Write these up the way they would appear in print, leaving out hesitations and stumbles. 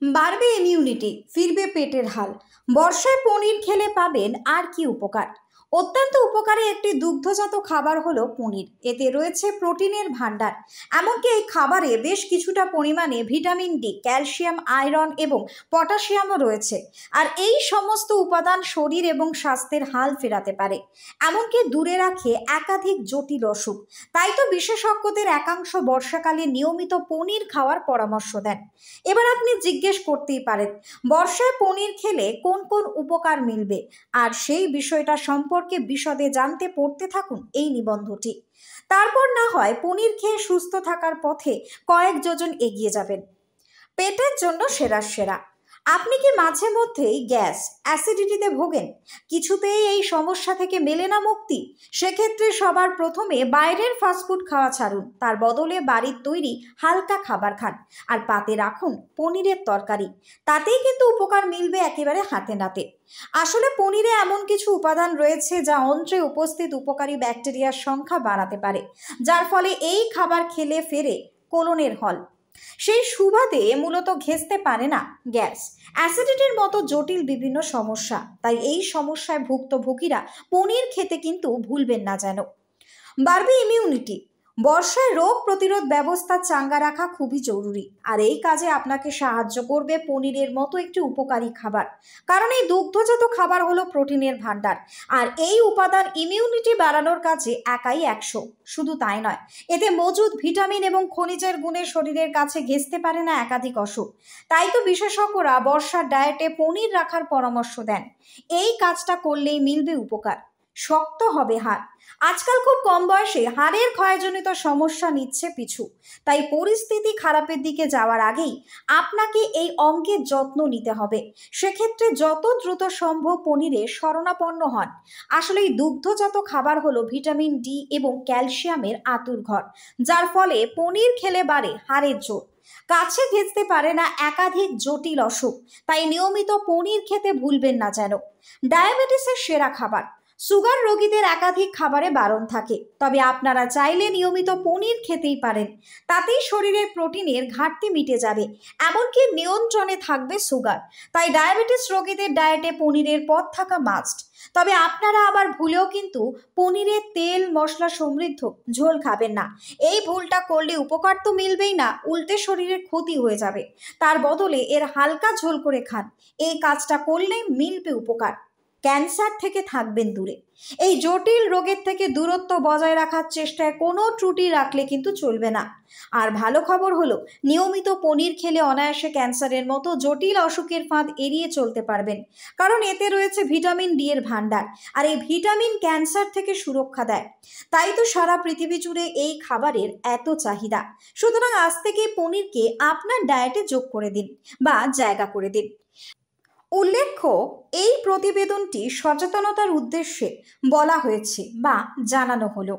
বাড়বে ইমিউনিটি, ফিরবে পেটের হাল। বর্ষায় পনির খেলে পাবেন আর কি উপকার? অত্যন্ত উপকারী একটি দুগ্ধজাত খাবার হলো পনির। এতে রয়েছে প্রোটিনের ভান্ডার। এমনকি এই খাবারে বেশ কিছুটা পরিমাণে ভিটামিন ডি, ক্যালসিয়াম, আয়রন এবং পটাশিয়ামও রয়েছে। আর এই সমস্ত উপাদান শরীর এবং স্বাস্থ্যের হাল ফেরাতে পারে, এমনকি দূরে রাখে একাধিক জটিল অসুখ। তাই তো বিশেষজ্ঞদের একাংশ বর্ষাকালে নিয়মিত পনির খাওয়ার পরামর্শ দেন। এবার আপনি জিজ্ঞেস করতেই পারেন, বর্ষায় পনির খেলে কোন কোন উপকার মিলবে? আর সেই বিষয়টা সম্পর্কে বিশদে জানতে পড়তে থাকুন এই নিবন্ধটি। তারপর না হয় পনির খেয়ে সুস্থ থাকার পথে কয়েক যোজন এগিয়ে যাবেন। পেটের জন্য সেরা। আপনি কি মাঝে মধ্যেই গ্যাস, অ্যাসিডিটিতে ভোগেন? কিছুতেই এই সমস্যা থেকে মেলে না মুক্তি? সেক্ষেত্রে সবার প্রথমে বাইরের ফাস্টফুড খাওয়া ছাড়ুন, তার বদলে বাড়ির তৈরি হালকা খাবার খান। আর পাতে রাখুন পনিরের তরকারি। তাতেই কিন্তু উপকার মিলবে একেবারে হাতে নাতে। আসলে পনিরে এমন কিছু উপাদান রয়েছে যা অন্ত্রে উপস্থিত উপকারী ব্যাকটেরিয়ার সংখ্যা বাড়াতে পারে, যার ফলে এই খাবার খেলে ফেরে কোলনের হল। সেই সুবাদে মূলত ঘেঁষতে পারে না গ্যাস, অ্যাসিডিটির মতো জটিল বিভিন্ন সমস্যা। তাই এই সমস্যায় ভুক্তভোগীরা পনির খেতে কিন্তু ভুলবেন না যেন। বাড়বে ইমিউনিটি। বর্ষায় রোগ প্রতিরোধ ব্যবস্থা চাঙ্গা রাখা খুবই জরুরি, আর এই কাজে আপনাকে সাহায্য করবে পনিরের মতো একটি উপকারী খাবার। কারণ এই দুগ্ধজাত খাবার হলো প্রোটিনের ভান্ডার, আর এই উপাদান ইমিউনিটি বাড়ানোর কাজে একাই 100। শুধু তাই নয়, এতে মজুদ ভিটামিন এবং খনিজের গুণে শরীরের কাছে ঘেঁষতে পারে না একাধিক অসুখ। তাই তো বিশেষজ্ঞরা বর্ষার ডায়েটে পনির রাখার পরামর্শ দেন। এই কাজটা করলেই মিলবে উপকার। শক্ত হবে হাড়। আজকাল খুব কম বয়সে হাড়ের ক্ষয়জনিত সমস্যা নিচ্ছে পিছু। তাই পরিস্থিতি খারাপের দিকে যাওয়ার আগেই আপনাকে এই অঙ্গের যত্ন নিতে হবে। সেক্ষেত্রে যত দ্রুত সম্ভব পনিরে শরণাপন্ন হন। আসলে এই দুগ্ধজাত খাবার হলো ভিটামিন ডি এবং ক্যালসিয়ামের আঁতুড়ঘর, যার ফলে পনির খেলে বাড়ে হাড়ের জোর। কাছে ঘেঁচতে পারে না একাধিক জটিল অসুখ। তাই নিয়মিত পনির খেতে ভুলবেন না যেন। ডায়াবেটিসের সেরা খাবার। সুগার রোগীদের একাধিক খাবারে বারণ থাকে, তবে আপনারা চাইলে নিয়মিত পনির খেতেই পারেন। তাতেই শরীরের প্রোটিনের ঘাটতি মিটে যাবে, এমনকি নিয়ন্ত্রণে থাকবে সুগার। তাই ডায়াবেটিস রোগীদের ডায়েটে পনিরের পদ থাকা মাস্ট। তবে আপনারা আবার ভুলেও কিন্তু পনিরের তেল মশলা সমৃদ্ধ ঝোল খাবেন না। এই ভুলটা করলে উপকার তো মিলবেই না, উল্টে শরীরের ক্ষতি হয়ে যাবে। তার বদলে এর হালকা ঝোল করে খান। এই কাজটা করলেই মিলবে উপকার। ক্যান্সার থেকে থাকবেন দূরে। এই জটিল রোগের থেকে দূরত্ব বজায় রাখার চেষ্টায় কোনো ত্রুটি রাখলে কিন্তু চলবে না। আর ভালো খবর হলো, নিয়মিত পনির খেলে অনায়াসে ক্যান্সারের মতো জটিল অসুখের ফাঁদ এড়িয়ে চলতে পারবেন। কারণ এতে রয়েছে ভিটামিন ডি এর ভান্ডার, আর এই ভিটামিন ক্যান্সার থেকে সুরক্ষা দেয়। তাই তো সারা পৃথিবী জুড়ে এই খাবারের এত চাহিদা। সুতরাং আজ থেকেই পনিরকে আপনার ডায়েটে যোগ করে দিন বা জায়গা করে দিন। উল্লেখ্য, এই প্রতিবেদনটি সচেতনতার উদ্দেশ্যে বলা হয়েছে বা জানানো হলো,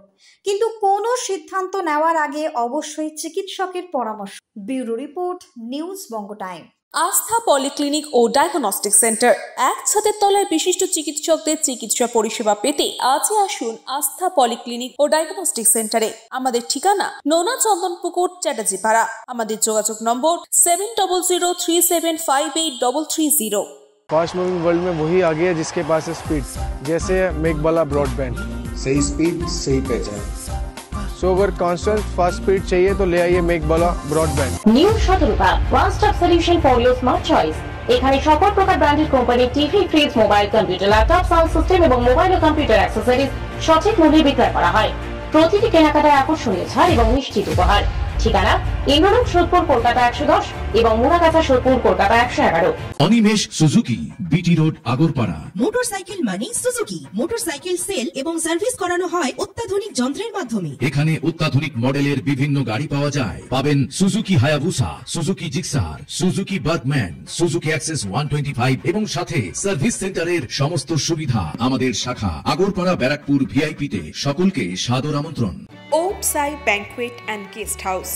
কিন্তু কোনো সিদ্ধান্ত নেওয়ার আগে অবশ্যই চিকিৎসকের পরামর্শ। ব্যুরো রিপোর্ট, নিউজ বঙ্গ টাইম। আস্থা পলিক্লিনিক ও ডায়াগনস্টিক সেন্টার, এক ছাদের তলায় বিশিষ্ট চিকিৎসকদের চিকিৎসা পরিষেবা পেতে আজই আসুন আস্থা পলিক্লিনিক ও ডায়াগনস্টিক সেন্টারে। আমাদের ঠিকানা নোনা চন্দনপুকুর, চ্যাটার্জিপাড়া। আমাদের যোগাযোগ নম্বর 7003758330। फास्ट मूविंग वर्ल्ड में वही आगे है जिसके पास है स्पीड, जैसे मेघबाला ब्रॉडबैंड। सही स्पीड, सही पहचान। सो अगर कांस्टेंट फास्ट स्पीड चाहिए तो ले आइए मेघबाला ब्रॉडबैंड। নিউ সতর্কতা, one stop solution for your smart choice. এখানে সকল প্রকার ব্র্যান্ডেড কোম্পানির TV, fridge, mobile, computer, laptop, sound system এবং মোবাইল ও কম্পিউটার অ্যাক্সেসরিজ সঠিক মূল্যে বিক্রয় করা হয়। প্রতিটি কেনাকাটায় আকর্ষণীয় ছাড় এবং নিশ্চিত উপহার। ঠিকানা ইন্দ্রনগর, সোদপুর, কলকাতা 110 এবং Muragachha, Sodepur, Kolkata 111। Animesh Suzuki, BT road, Agarpara. Motorcycle মানে সুজুকি। মোটরসাইকেল সেল এবং সার্ভিস করানো হয় অত্যাধুনিক যন্ত্রের মাধ্যমে। এখানে অত্যাধুনিক মডেলের বিভিন্ন গাড়ি পাওয়া যায়। পাবেন Suzuki Hayabusa, Suzuki Gixxer, Suzuki Bergman, Suzuki access 125 এবং সাথে সার্ভিস সেন্টারের সমস্ত সুবিধা। আমাদের শাখা আগরপাড়া, ব্যারাকপুর ভিআইপি তে। সকলকে সাদর আমন্ত্রণ। ওম সাই ব্যাংকুয়েট অ্যান্ড গেস্ট হাউস।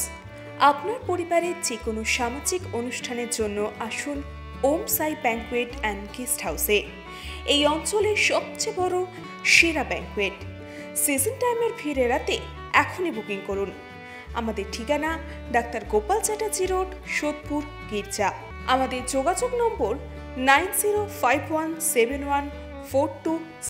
আপনার পরিবারের যে কোনো সামাজিক অনুষ্ঠানের জন্য আসুন ওম সাই ব্যাংকুয়েট অ্যান্ড গেস্ট হাউসে। এই অঞ্চলের সবচেয়ে বড় সেরা ব্যাংকুয়েট। সিজন টাইমের ভিড় এড়াতে এখনই বুকিং করুন। আমাদের ঠিকানা ডাক্তার গোপাল চ্যাটার্জি রোড, সোদপুর, গির্জা। আমাদের যোগাযোগ নম্বর 90517142